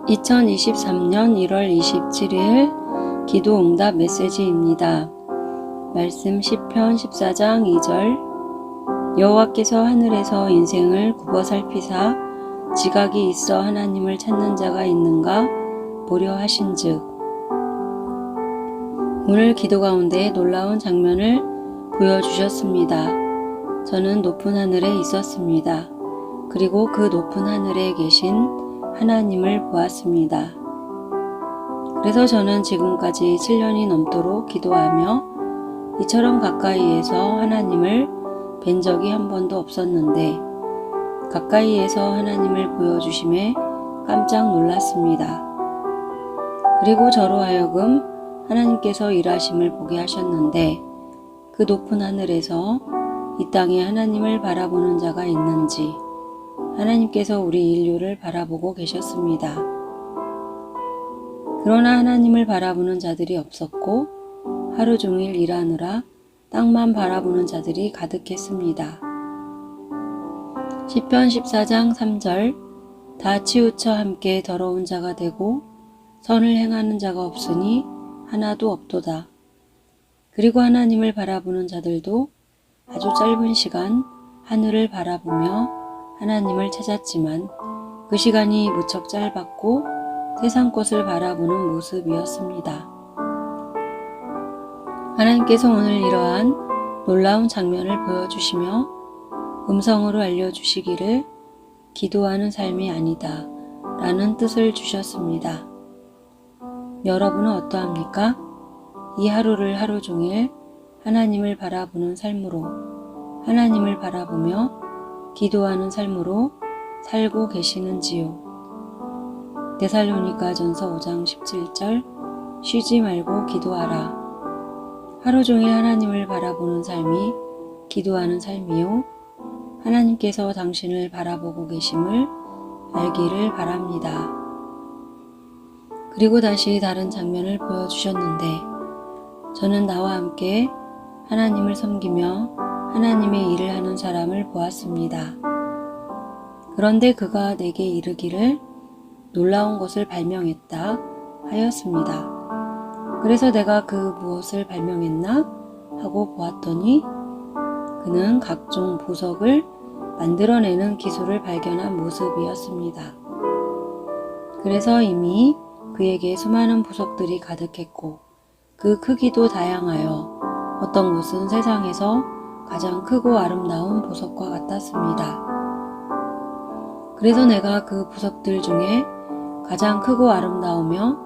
2023년 1월 27일 기도응답 메시지입니다. 말씀 시편 14장 2절 여호와께서 하늘에서 인생을 굽어 살피사 지각이 있어 하나님을 찾는 자가 있는가 보려 하신즉. 오늘 기도 가운데 놀라운 장면을 보여주셨습니다. 저는 높은 하늘에 있었습니다. 그리고 그 높은 하늘에 계신 하나님을 보았습니다. 그래서 저는 지금까지 7년이 넘도록 기도하며 이처럼 가까이에서 하나님을 뵌 적이 한 번도 없었는데 가까이에서 하나님을 보여주심에 깜짝 놀랐습니다. 그리고 저로 하여금 하나님께서 일하심을 보게 하셨는데 그 높은 하늘에서 이 땅에 하나님을 바라보는 자가 있는지 하나님께서 우리 인류를 바라보고 계셨습니다. 그러나 하나님을 바라보는 자들이 없었고 하루 종일 일하느라 땅만 바라보는 자들이 가득했습니다. 시편 14장 3절 다 치우쳐 함께 더러운 자가 되고 선을 행하는 자가 없으니 하나도 없도다. 그리고 하나님을 바라보는 자들도 아주 짧은 시간 하늘을 바라보며 하나님을 찾았지만 그 시간이 무척 짧았고 세상 것을 바라보는 모습이었습니다. 하나님께서 오늘 이러한 놀라운 장면을 보여주시며 음성으로 알려주시기를 기도하는 삶이 아니다 라는 뜻을 주셨습니다. 여러분은 어떠합니까? 이 하루를 하루 종일 하나님을 바라보는 삶으로 하나님을 바라보며 기도하는 삶으로 살고 계시는지요? 데살로니가전서 5장 17절 쉬지 말고 기도하라. 하루 종일 하나님을 바라보는 삶이 기도하는 삶이요. 하나님께서 당신을 바라보고 계심을 알기를 바랍니다. 그리고 다시 다른 장면을 보여주셨는데 저는 나와 함께 하나님을 섬기며 하나님의 일을 하는 사람을 보았습니다. 그런데 그가 내게 이르기를 놀라운 것을 발명했다 하였습니다. 그래서 내가 그 무엇을 발명했나 하고 보았더니 그는 각종 보석을 만들어내는 기술을 발견한 모습이었습니다. 그래서 이미 그에게 수많은 보석들이 가득했고 그 크기도 다양하여 어떤 것은 세상에서 가장 크고 아름다운 보석과 같았습니다. 그래서 내가 그 보석들 중에 가장 크고 아름다우며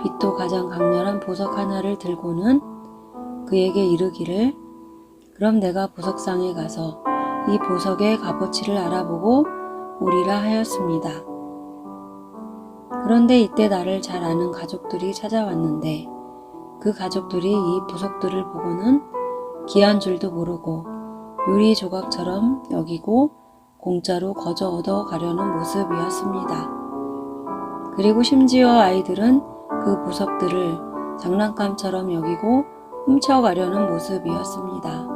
빛도 가장 강렬한 보석 하나를 들고는 그에게 이르기를 그럼 내가 보석상에 가서 이 보석의 값어치를 알아보고 오리라 하였습니다. 그런데 이때 나를 잘 아는 가족들이 찾아왔는데 그 가족들이 이 보석들을 보고는 귀한 줄도 모르고 유리 조각처럼 여기고 공짜로 거저 얻어 가려는 모습이었습니다. 그리고 심지어 아이들은 그 보석들을 장난감처럼 여기고 훔쳐가려는 모습이었습니다.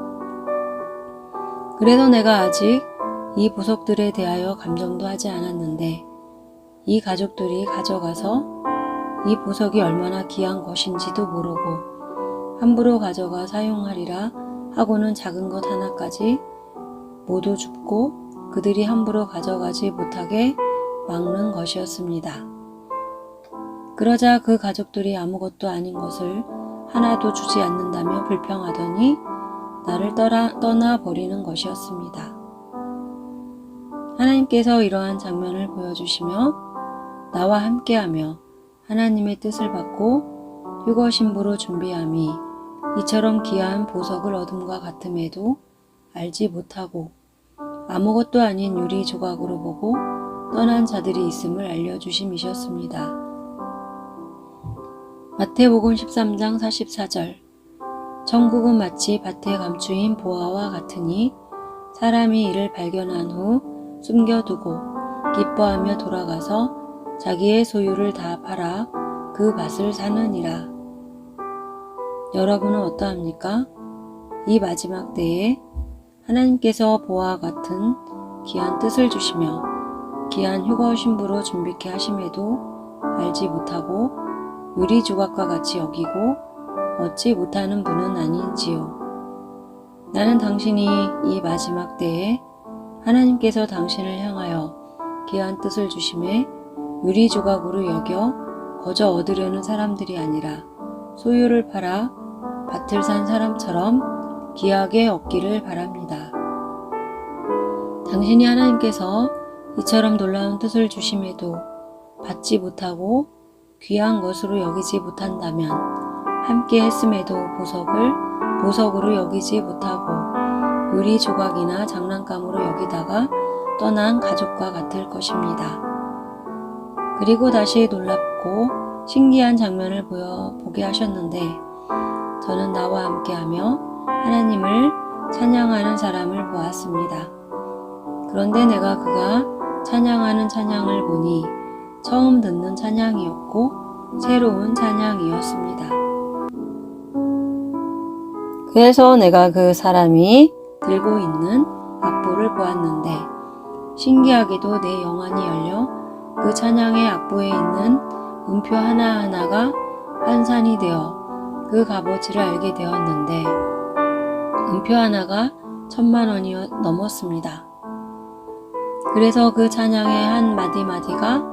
그래서 내가 아직 이 보석들에 대하여 감정도 하지 않았는데 이 가족들이 가져가서 이 보석이 얼마나 귀한 것인지도 모르고 함부로 가져가 사용하리라 하고는 작은 것 하나까지 모두 줍고 그들이 함부로 가져가지 못하게 막는 것이었습니다. 그러자 그 가족들이 아무것도 아닌 것을 하나도 주지 않는다며 불평하더니 나를 떠나버리는 것이었습니다. 하나님께서 이러한 장면을 보여주시며 나와 함께하며 하나님의 뜻을 받고 휴거 신부로 준비함이 이처럼 귀한 보석을 얻음과 같음에도 알지 못하고 아무것도 아닌 유리 조각으로 보고 떠난 자들이 있음을 알려주심이셨습니다. 마태복음 13장 44절 천국은 마치 밭에 감추인 보화와 같으니 사람이 이를 발견한 후 숨겨두고 기뻐하며 돌아가서 자기의 소유를 다 팔아 그 밭을 사느니라. 여러분은 어떠합니까? 이 마지막 때에 하나님께서 보화와 같은 귀한 뜻을 주시며 귀한 휴거 신부로 준비케 하심에도 알지 못하고 유리 조각과 같이 여기고 얻지 못하는 분은 아닌지요. 나는 당신이 이 마지막 때에 하나님께서 당신을 향하여 귀한 뜻을 주심에 유리 조각으로 여겨 거저 얻으려는 사람들이 아니라 소유를 팔아 밭을 산 사람처럼 귀하게 얻기를 바랍니다. 당신이 하나님께서 이처럼 놀라운 뜻을 주심에도 받지 못하고 귀한 것으로 여기지 못한다면 함께 했음에도 보석을 보석으로 여기지 못하고 유리 조각이나 장난감으로 여기다가 떠난 가족과 같을 것입니다. 그리고 다시 놀랍고 신기한 장면을 보게 하셨는데 저는 나와 함께하며 하나님을 찬양하는 사람을 보았습니다. 그런데 내가 그가 찬양하는 찬양을 보니 처음 듣는 찬양이었고 새로운 찬양이었습니다. 그래서 내가 그 사람이 들고 있는 악보를 보았는데 신기하게도 내 영안이 열려 그 찬양의 악보에 있는 음표 하나하나가 환산이 되어 그 값어치를 알게 되었는데 음표 하나가 10,000,000원이 넘었습니다. 그래서 그 찬양의 한 마디마디가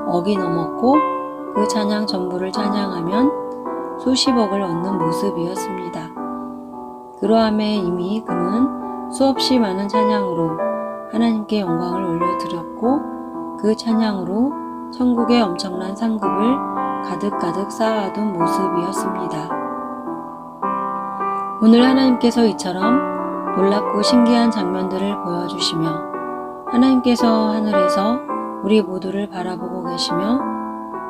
억이 넘었고 그 찬양 전부를 찬양하면 수십억을 얻는 모습이었습니다. 그러함에 이미 그는 수없이 많은 찬양으로 하나님께 영광을 올려드렸고 그 찬양으로 천국의 엄청난 상급을 가득가득 쌓아둔 모습이었습니다. 오늘 하나님께서 이처럼 놀랍고 신기한 장면들을 보여주시며 하나님께서 하늘에서 우리 모두를 바라보고 계시며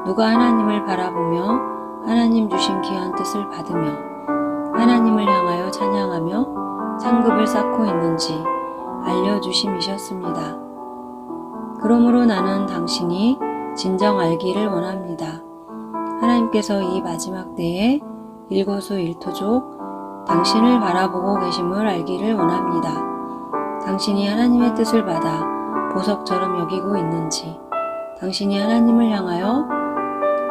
누가 하나님을 바라보며 하나님 주신 귀한 뜻을 받으며 하나님을 향하여 찬양하며 상급을 쌓고 있는지 알려주심이셨습니다. 그러므로 나는 당신이 진정 알기를 원합니다. 하나님께서 이 마지막 때에 일거수 일투족 당신을 바라보고 계심을 알기를 원합니다. 당신이 하나님의 뜻을 받아 보석처럼 여기고 있는지, 당신이 하나님을 향하여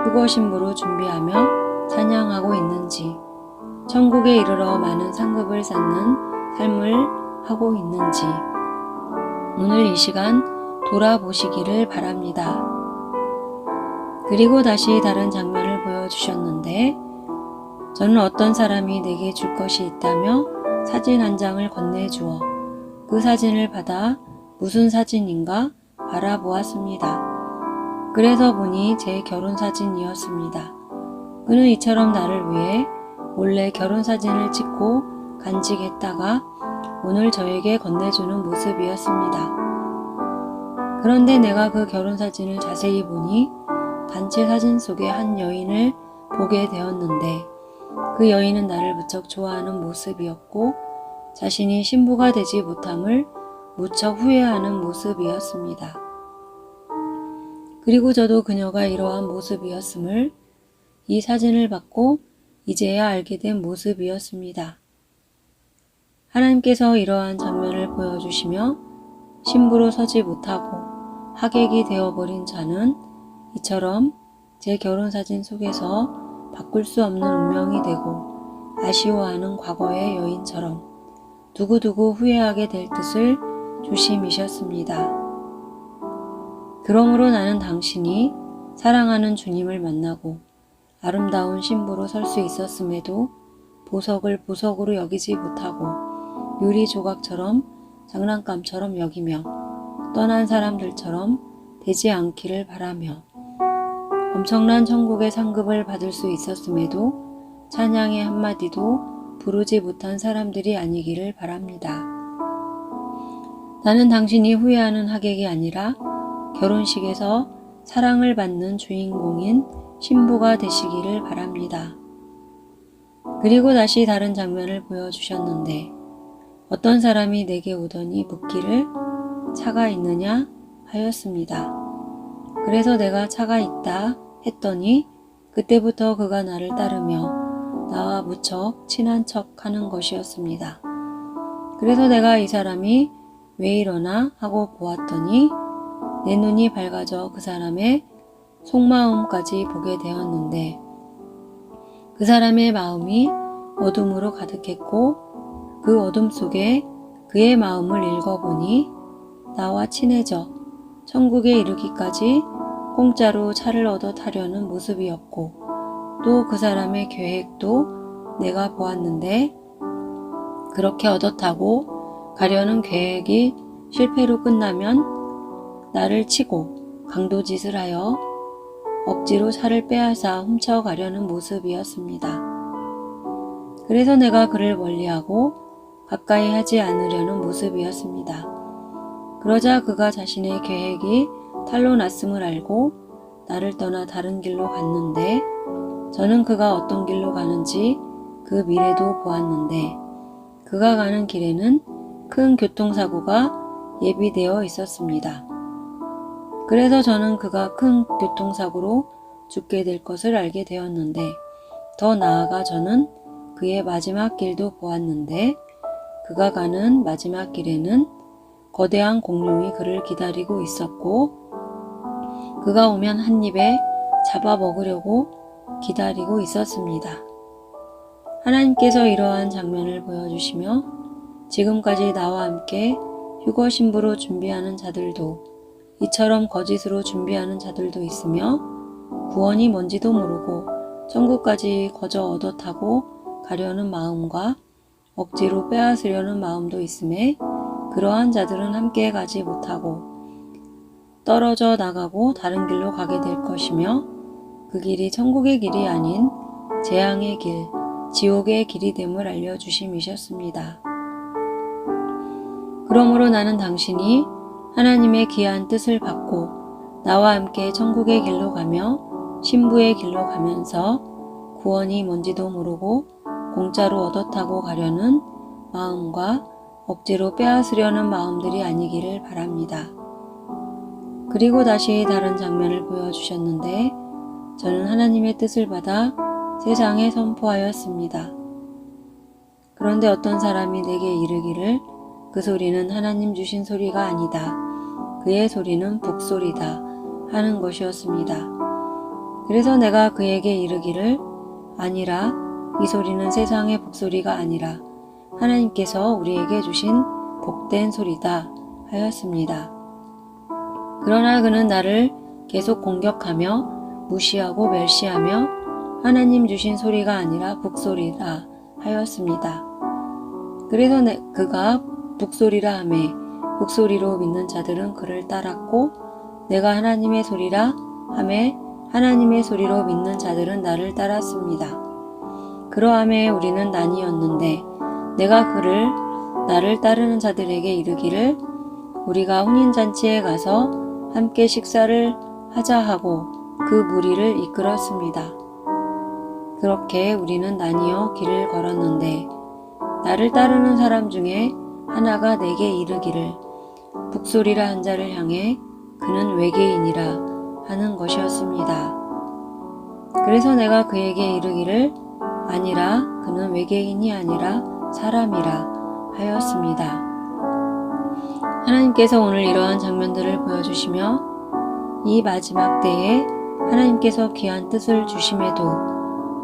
후거심부로 준비하며 찬양하고 있는지, 천국에 이르러 많은 상급을 쌓는 삶을 하고 있는지 오늘 이 시간 돌아보시기를 바랍니다. 그리고 다시 다른 장면을 보여주셨는데 저는 어떤 사람이 내게 줄 것이 있다며 사진 한 장을 건네주어 그 사진을 받아 무슨 사진인가 바라보았습니다. 그래서 보니 제 결혼사진이었습니다. 그는 이처럼 나를 위해 몰래 결혼사진을 찍고 간직했다가 오늘 저에게 건네주는 모습이었습니다. 그런데 내가 그 결혼사진을 자세히 보니 단체 사진 속에 한 여인을 보게 되었는데 그 여인은 나를 무척 좋아하는 모습이었고 자신이 신부가 되지 못함을 무척 후회하는 모습이었습니다. 그리고 저도 그녀가 이러한 모습이었음을 이 사진을 받고 이제야 알게 된 모습이었습니다. 하나님께서 이러한 장면을 보여주시며 신부로 서지 못하고 하객이 되어버린 자는 이처럼 제 결혼사진 속에서 바꿀 수 없는 운명이 되고 아쉬워하는 과거의 여인처럼 두고두고 후회하게 될 뜻을 주심이셨습니다. 그러므로 나는 당신이 사랑하는 주님을 만나고 아름다운 신부로 설 수 있었음에도 보석을 보석으로 여기지 못하고 유리 조각처럼 장난감처럼 여기며 떠난 사람들처럼 되지 않기를 바라며 엄청난 천국의 상급을 받을 수 있었음에도 찬양의 한마디도 부르지 못한 사람들이 아니기를 바랍니다. 나는 당신이 후회하는 하객이 아니라 결혼식에서 사랑을 받는 주인공인 신부가 되시기를 바랍니다. 그리고 다시 다른 장면을 보여주셨는데 어떤 사람이 내게 오더니 묻기를 차가 있느냐 하였습니다. 그래서 내가 차가 있다 했더니 그때부터 그가 나를 따르며 나와 무척 친한 척 하는 것이었습니다. 그래서 내가 이 사람이 왜 이러나 하고 보았더니 내 눈이 밝아져 그 사람의 속마음까지 보게 되었는데 그 사람의 마음이 어둠으로 가득했고 그 어둠 속에 그의 마음을 읽어보니 나와 친해져 천국에 이르기까지 공짜로 차를 얻어 타려는 모습이었고 또 그 사람의 계획도 내가 보았는데 그렇게 얻어 타고 가려는 계획이 실패로 끝나면 나를 치고 강도짓을 하여 억지로 차를 빼앗아 훔쳐가려는 모습이었습니다. 그래서 내가 그를 멀리하고 가까이 하지 않으려는 모습이었습니다. 그러자 그가 자신의 계획이 탈로 났음을 알고 나를 떠나 다른 길로 갔는데 저는 그가 어떤 길로 가는지 그 미래도 보았는데 그가 가는 길에는 큰 교통사고가 예비되어 있었습니다. 그래서 저는 그가 큰 교통사고로 죽게 될 것을 알게 되었는데 더 나아가 저는 그의 마지막 길도 보았는데 그가 가는 마지막 길에는 거대한 공룡이 그를 기다리고 있었고 그가 오면 한 입에 잡아먹으려고 기다리고 있었습니다. 하나님께서 이러한 장면을 보여주시며 지금까지 나와 함께 휴거 신부로 준비하는 자들도 이처럼 거짓으로 준비하는 자들도 있으며 구원이 뭔지도 모르고 천국까지 거저 얻어 타고 가려는 마음과 억지로 빼앗으려는 마음도 있음에 그러한 자들은 함께 가지 못하고 떨어져 나가고 다른 길로 가게 될 것이며 그 길이 천국의 길이 아닌 재앙의 길, 지옥의 길이 됨을 알려주심이셨습니다. 그러므로 나는 당신이 하나님의 귀한 뜻을 받고 나와 함께 천국의 길로 가며 신부의 길로 가면서 구원이 뭔지도 모르고 공짜로 얻어 타고 가려는 마음과 억지로 빼앗으려는 마음들이 아니기를 바랍니다. 그리고 다시 다른 장면을 보여주셨는데 저는 하나님의 뜻을 받아 세상에 선포하였습니다. 그런데 어떤 사람이 내게 이르기를 그 소리는 하나님 주신 소리가 아니다. 그의 소리는 북소리다 하는 것이었습니다. 그래서 내가 그에게 이르기를 아니라 이 소리는 세상의 북소리가 아니라 하나님께서 우리에게 주신 복된 소리다 하였습니다. 그러나 그는 나를 계속 공격하며 무시하고 멸시하며 하나님 주신 소리가 아니라 북소리라 하였습니다. 그래서 그가 북소리라 하매 북소리로 믿는 자들은 그를 따랐고 내가 하나님의 소리라 하매 하나님의 소리로 믿는 자들은 나를 따랐습니다. 그러함에 우리는 나뉘었는데 내가 나를 따르는 자들에게 이르기를 우리가 혼인잔치에 가서 함께 식사를 하자 하고 그 무리를 이끌었습니다. 그렇게 우리는 나뉘어 길을 걸었는데 나를 따르는 사람 중에 하나가 내게 이르기를 북소리라 한 자를 향해 그는 외계인이라 하는 것이었습니다. 그래서 내가 그에게 이르기를 아니라 그는 외계인이 아니라 사람이라 하였습니다. 하나님께서 오늘 이러한 장면들을 보여주시며 이 마지막 때에 하나님께서 귀한 뜻을 주심에도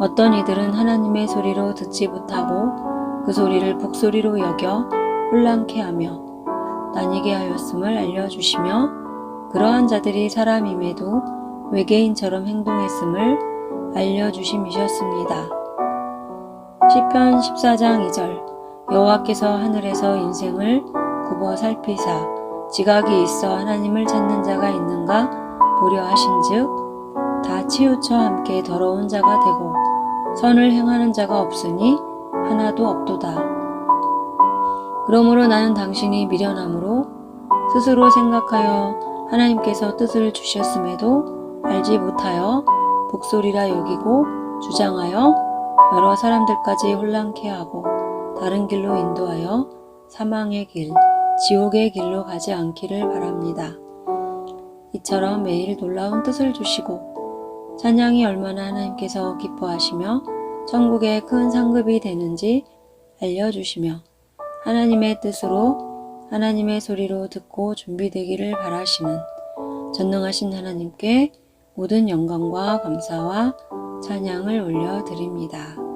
어떤 이들은 하나님의 소리로 듣지 못하고 그 소리를 북소리로 여겨 혼란케 하며 나뉘게 하였음을 알려주시며 그러한 자들이 사람임에도 외계인처럼 행동했음을 알려주심이셨습니다. 시편 14장 2절 여호와께서 하늘에서 인생을 굽어 살피사 지각이 있어 하나님을 찾는 자가 있는가 보려 하신즉 다 치우쳐 함께 더러운 자가 되고 선을 행하는 자가 없으니 하나도 없도다. 그러므로 나는 당신이 미련함으로 스스로 생각하여 하나님께서 뜻을 주셨음에도 알지 못하여 북소리라 여기고 주장하여 여러 사람들까지 혼란케 하고 다른 길로 인도하여 사망의 길, 지옥의 길로 가지 않기를 바랍니다. 이처럼 매일 놀라운 뜻을 주시고 찬양이 얼마나 하나님께서 기뻐하시며 천국에 큰 상급이 되는지 알려주시며 하나님의 뜻으로 하나님의 소리로 듣고 준비되기를 바라시는 전능하신 하나님께 모든 영광과 감사와 찬양을 올려드립니다.